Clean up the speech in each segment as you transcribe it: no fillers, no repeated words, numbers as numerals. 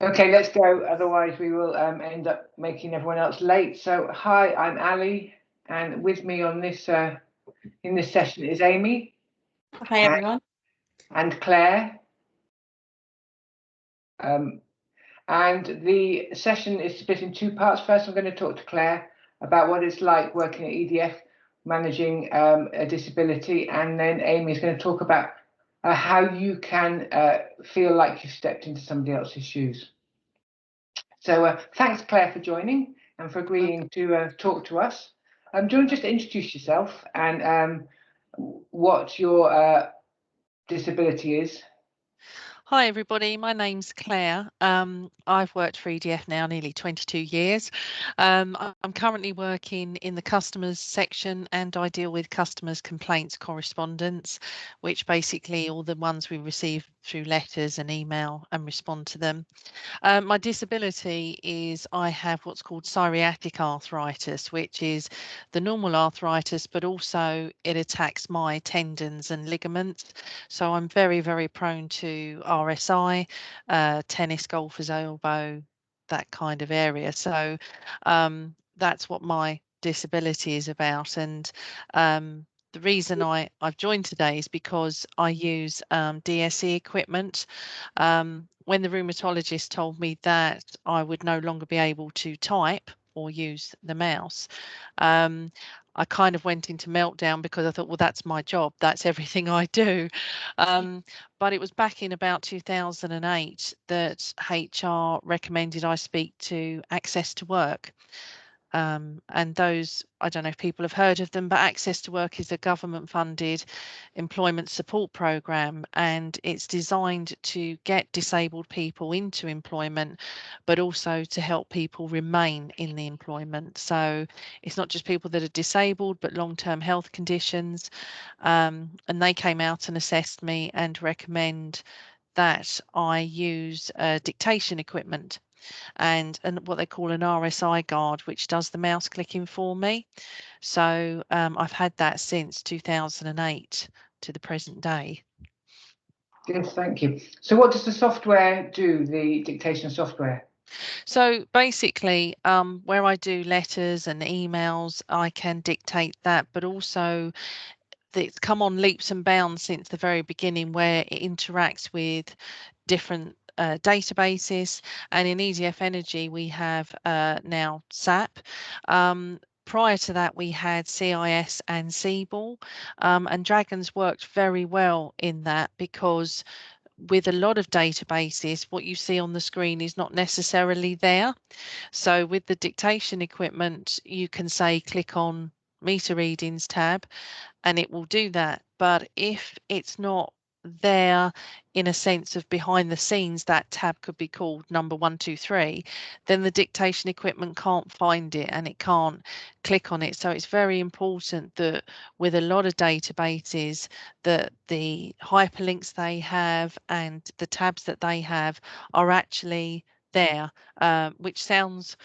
Okay, let's go. Otherwise, we will end up making everyone else late. So, hi, I'm Ali, and with me on this in this session is Amy Hi and, everyone. and Claire. Um, and the session is split in two parts. First, I'm going to talk to Claire about what it's like working at EDF, managing a disability, and then Amy is going to talk about how you can feel like you've stepped into somebody else's shoes. So thanks, Claire, for joining and for agreeing to talk to us. Do you want to just introduce yourself and what your disability is? Hi everybody, my name's Claire. I've worked for EDF now nearly 22 years. I'm currently working in the customers section and I deal with customers' complaints correspondence, which basically all the ones we receive through letters and email and respond to them. My disability is I have what's called psoriatic arthritis, which is the normal arthritis, but also it attacks my tendons and ligaments. So I'm very, very prone to RSI, tennis, golfer's elbow, that kind of area. So that's what my disability is about. And the reason I've joined today is because I use DSE equipment. When the rheumatologist told me that I would no longer be able to type or use the mouse, I kind of went into meltdown because I thought, well, that's my job. That's everything I do. But it was back in about 2008 that HR recommended I speak to Access to Work. And those, I don't know if people have heard of them, but Access to Work is a government funded employment support program, and it's designed to get disabled people into employment, but also to help people remain in the employment. So it's not just people that are disabled, but long-term health conditions. And they came out and assessed me and recommend that I use dictation equipment and what they call an RSI guard, which does the mouse clicking for me. So I've had that since 2008 to the present day. Yes, thank you. So what does the software do, the dictation software? So basically, where I do letters and emails, I can dictate that, but also it's come on leaps and bounds since the very beginning, where it interacts with different databases. And in EDF Energy, we have now SAP. Prior to that, we had CIS and CBOL, and Dragons worked very well in that because with a lot of databases, what you see on the screen is not necessarily there. So with the dictation equipment, you can say click on meter readings tab and it will do that. But if it's not there in a sense of behind the scenes, that tab could be called number 123, then the dictation equipment can't find it and it can't click on it. So it's very important that with a lot of databases that the hyperlinks they have and the tabs that they have are actually there, which sounds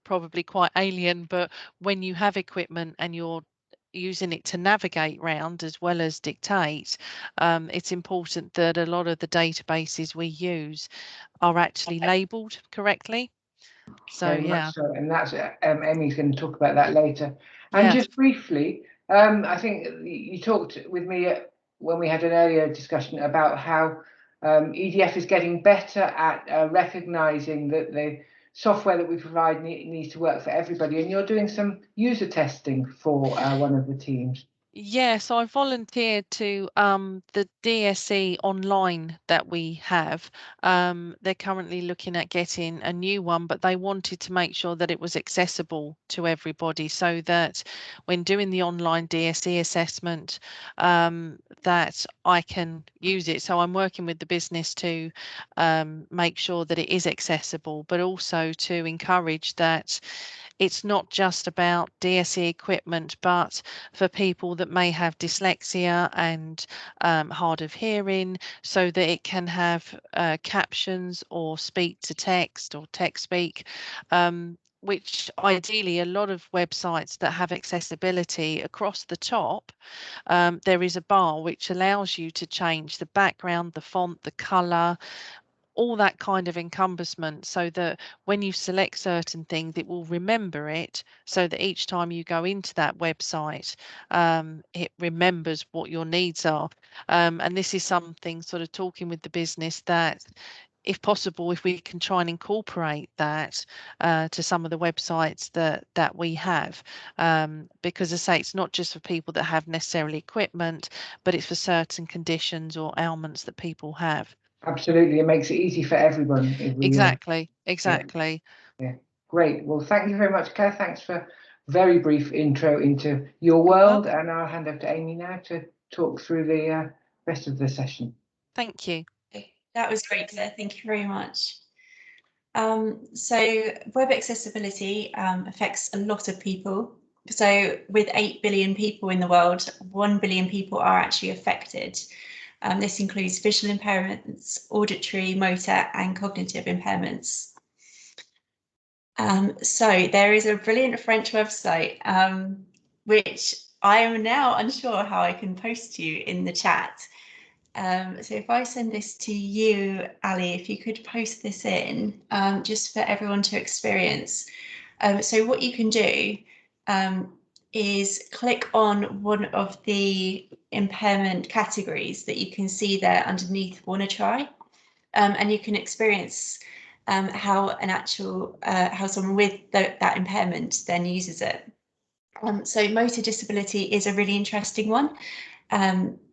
probably quite alien, but when you have equipment and you're using it to navigate round as well as dictate, it's important that a lot of the databases we use are actually labelled correctly. So Very yeah. much so, and that's Amy's going to talk about that later. And Yes. just briefly, I think you talked with me when we had an earlier discussion about how EDF is getting better at recognising that the software that we provide needs to work for everybody, and you're doing some user testing for one of the teams. Yes, I volunteered to the DSE online that we have. They're currently looking at getting a new one, but they wanted to make sure that it was accessible to everybody so that when doing the online DSE assessment, that I can use it. So I'm working with the business to make sure that it is accessible, but also to encourage that it's not just about DSE equipment, but for people that may have dyslexia and hard of hearing, so that it can have captions or speak to text or text speak. Which ideally a lot of websites that have accessibility across the top, there is a bar which allows you to change the background, the font, the color, all that kind of encompassment, so that when you select certain things, it will remember it, so that each time you go into that website, it remembers what your needs are. And this is something, sort of talking with the business, that if possible, if we can try and incorporate that to some of the websites that we have, because as I say, it's not just for people that have necessarily equipment, but it's for certain conditions or ailments that people have. Absolutely, it makes it easy for everyone. If we, Exactly. yeah, great. Well, thank you very much, Claire. Thanks for a very brief intro into your world, and I'll hand over to Amy now to talk through the rest of the session. Thank you. That was great, Claire. Thank you very much. So web accessibility affects a lot of people. So with 8 billion people in the world, 1 billion people are actually affected. This includes visual impairments, auditory, motor, and cognitive impairments. So there is a brilliant French website, which I am now unsure how I can post to you in the chat. So if I send this to you, Ali, if you could post this in, just for everyone to experience. So what you can do is click on one of the impairment categories that you can see there underneath WannaTry, and you can experience how how someone with that impairment then uses it. So motor disability is a really interesting one.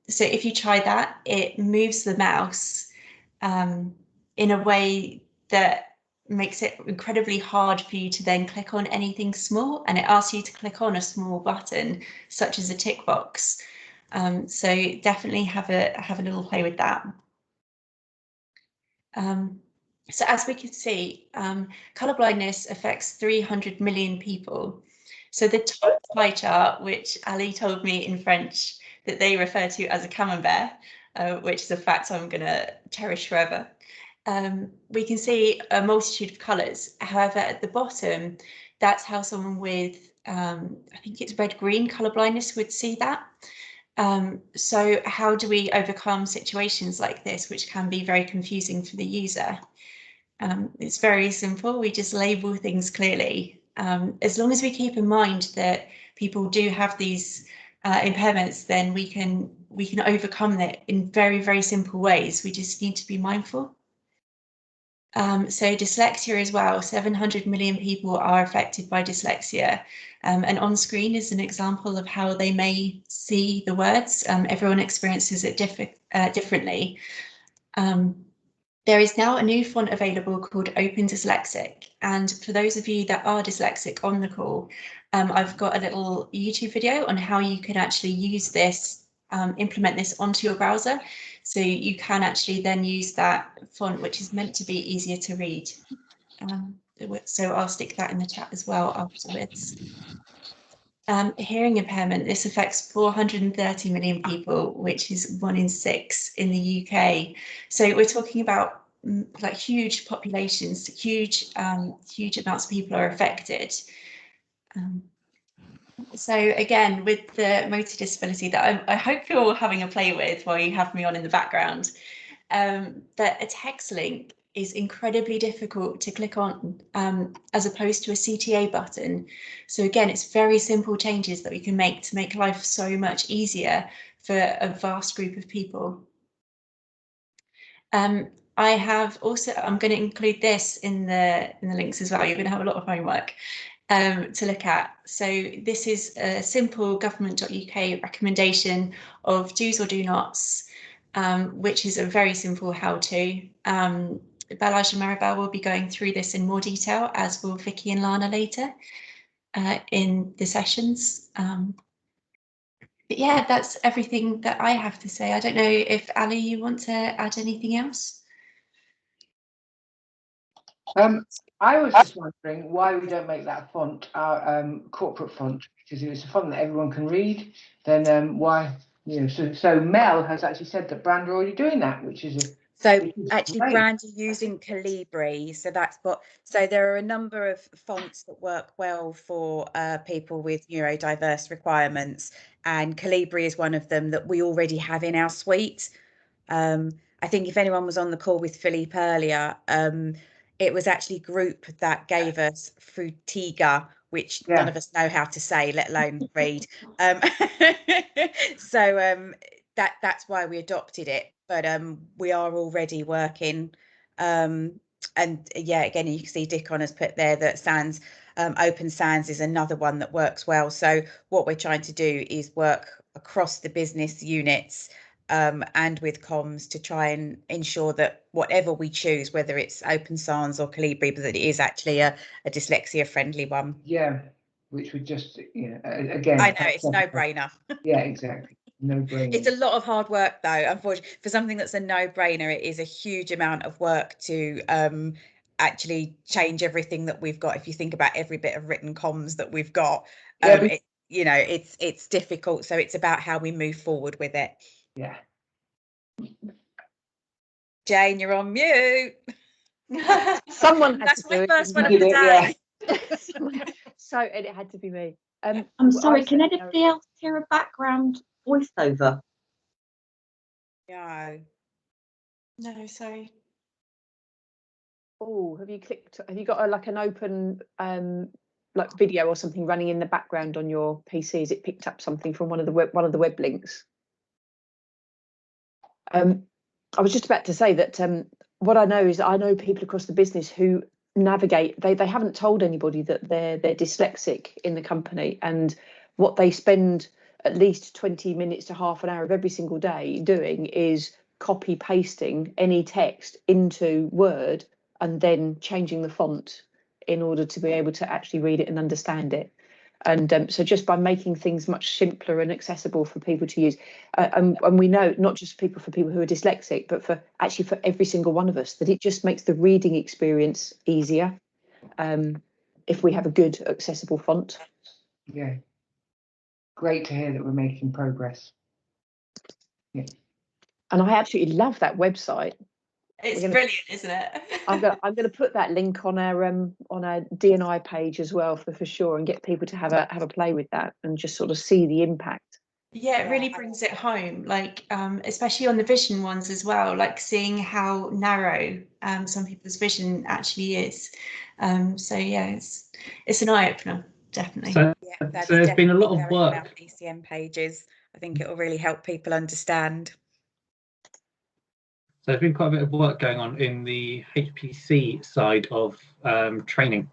So if you try that, it moves the mouse in a way that makes it incredibly hard for you to then click on anything small, and it asks you to click on a small button such as a tick box. So definitely have a little play with that. So as we can see, colour blindness affects 300 million people. So the top pie chart, which Ali told me in French that they refer to as a camembert, which is a fact I'm going to cherish forever. We can see a multitude of colours. However, at the bottom, that's how someone with, I think it's red-green colour blindness would see that. So how do we overcome situations like this, which can be very confusing for the user? It's very simple. We just label things clearly. As long as we keep in mind that people do have these impairments, then we can overcome that in very, very simple ways. We just need to be mindful. So dyslexia as well, 700 million people are affected by dyslexia. And on screen is an example of how they may see the words. Everyone experiences it differently. There is now a new font available called Open Dyslexic. And for those of you that are dyslexic on the call, I've got a little YouTube video on how you can actually use this, implement this onto your browser. So you can actually then use that font, which is meant to be easier to read. So I'll stick that in the chat as well afterwards. Hearing impairment, this affects 430 million people, which is 1 in 6 in the UK. So we're talking about like huge populations, huge amounts of people are affected. So again, with the motor disability that I hope you're all having a play with while you have me on in the background, that a text link is incredibly difficult to click on, as opposed to a CTA button. So again, it's very simple changes that we can make to make life so much easier for a vast group of people. I have also, I'm going to include this in the links as well. You're going to have a lot of homework to look at. So this is a simple government.uk recommendation of do's or do nots, which is a very simple how-to. Balazs and Maribel will be going through this in more detail, as will Vicky and Lana later in the sessions. But yeah, that's everything that I have to say. I don't know if Ali, you want to add anything else? I was just wondering why we don't make that font our corporate font, because if it's a font that everyone can read, then why, so Mel has actually said that Brand are already doing that, which is actually great. Brand are using Calibri, so there are a number of fonts that work well for people with neurodiverse requirements, and Calibri is one of them that we already have in our suite. I think if anyone was on the call with Philippe earlier, it was actually Group that gave us Frutiga, which none of us know how to say, let alone read. So that's why we adopted it. But we are already working. And yeah, again, you can see Dickon has put there that Sans, Open Sans is another one that works well. So what we're trying to do is work across the business units and with comms to try and ensure that whatever we choose, whether it's Open Sans or Calibri, but that it is actually a dyslexia friendly one. Yeah, which would just, again. I know, it's a no-brainer. Yeah, exactly. No-brainer. It's a lot of hard work, though, unfortunately. For something that's a no-brainer, it is a huge amount of work to actually change everything that we've got. If you think about every bit of written comms that we've got, it's difficult. So it's about how we move forward with it. Yeah. Jane, you're on mute. Someone had That's to my do first it. one of the day. So and it had to be me. I'm sorry, can anybody else hear a background voiceover? No, sorry. Oh, have you got like an open like video or something running in the background on your PC? Has it picked up something from one of the web links? I was just about to say that what I know is I know people across the business who navigate, they haven't told anybody that they're dyslexic in the company, and what they spend at least 20 minutes to half an hour of every single day doing is copy pasting any text into Word and then changing the font in order to be able to actually read it and understand it. And so just by making things much simpler and accessible for people to use, and we know not just for people who are dyslexic, but for every single one of us, that it just makes the reading experience easier if we have a good accessible font. Yeah. Great to hear that we're making progress. Yeah. And I absolutely love that website. It's brilliant, isn't it? I'm going to put that link on our D&I page as well for sure, and get people to have a play with that and just sort of see the impact. Yeah, it really brings it home, like especially on the vision ones as well, like seeing how narrow some people's vision actually is. So yeah, it's an eye opener, definitely. So there's been a lot of work. ECM pages. I think it will really help people understand. So there's been quite a bit of work going on in the HPC side of training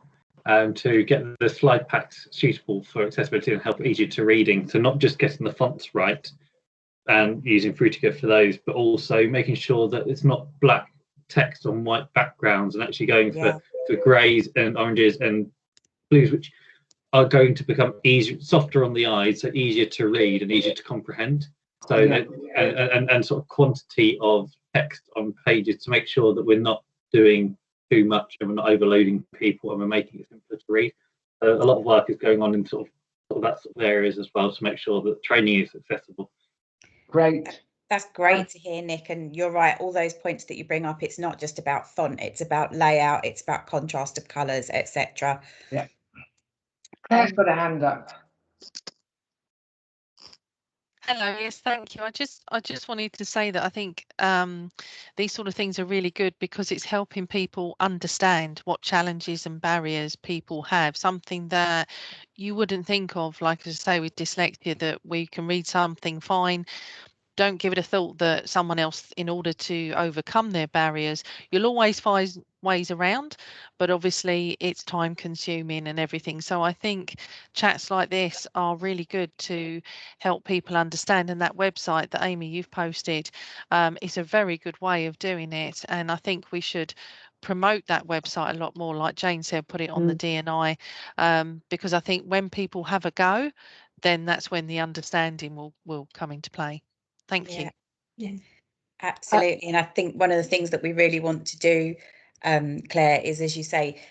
to get the slide packs suitable for accessibility and help easier to reading. So not just getting the fonts right and using Frutiga for those, but also making sure that it's not black text on white backgrounds and actually going for greys and oranges and blues, which are going to become easier, softer on the eyes, so easier to read and easier to comprehend. So and sort of quantity of text on pages to make sure that we're not doing too much and we're not overloading people and we're making it simpler to read. A lot of work is going on in sort of that sort of areas as well to make sure that training is accessible. Great. That's great to hear, Nick, and you're right, all those points that you bring up, it's not just about font, it's about layout, it's about contrast of colours, etc. Yeah. Claire's got a hand up. Hello, yes, thank you. I just wanted to say that I think these sort of things are really good because it's helping people understand what challenges and barriers people have, something that you wouldn't think of, like I say with dyslexia, that we can read something fine. Don't give it a thought that someone else, in order to overcome their barriers, you'll always find ways around, but obviously it's time consuming and everything. So I think chats like this are really good to help people understand, and that website that Amy you've posted is a very good way of doing it, and I think we should promote that website a lot more. Like Jane said, put it on the D&I, because I think when people have a go, then that's when the understanding will come into play. Thank you. Yeah, absolutely. And I think one of the things that we really want to do, Claire, is, as you say,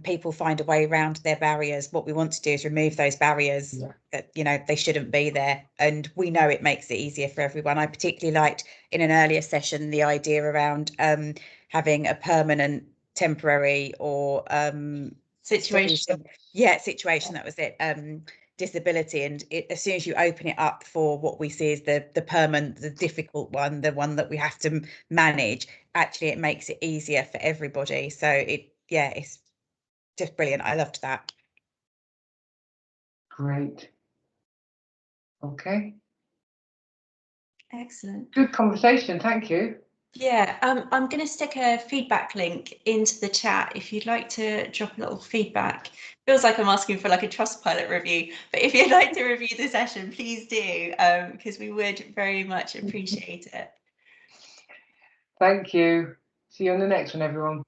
people find a way around their barriers. What we want to do is remove those barriers that, they shouldn't be there. And we know it makes it easier for everyone. I particularly liked in an earlier session the idea around having a permanent, temporary or situation. Situation, that was it. disability, and as soon as you open it up for what we see as the permanent, the difficult one, the one that we have to manage, actually it makes it easier for everybody. So it's just brilliant. I loved that. Great. Okay. Excellent. Good conversation. Thank you. Yeah, I'm going to stick a feedback link into the chat if you'd like to drop a little feedback. Feels like I'm asking for like a Trustpilot review, but if you'd like to review the session, please do, because we would very much appreciate it. Thank you. See you on the next one, everyone.